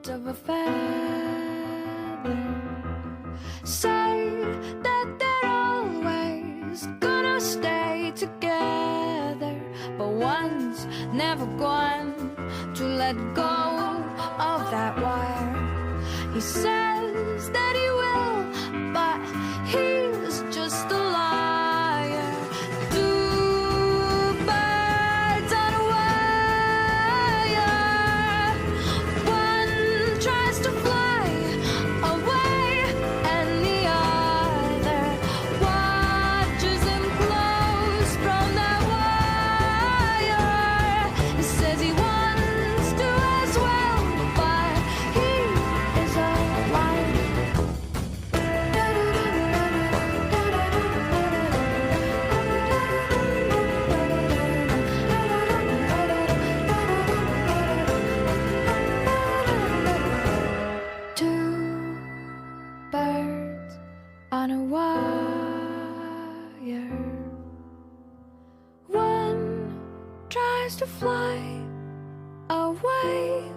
birds of a feather say that they're always gonna stay together, but one's never going to let go of that wire. He says that he will, but he's just a liar. Two birds on a wire. One tries to fly away, and the other watches him close from that wire. He says he wants to as well, but he is a liar. Two birds on a wire. One tries to fly away,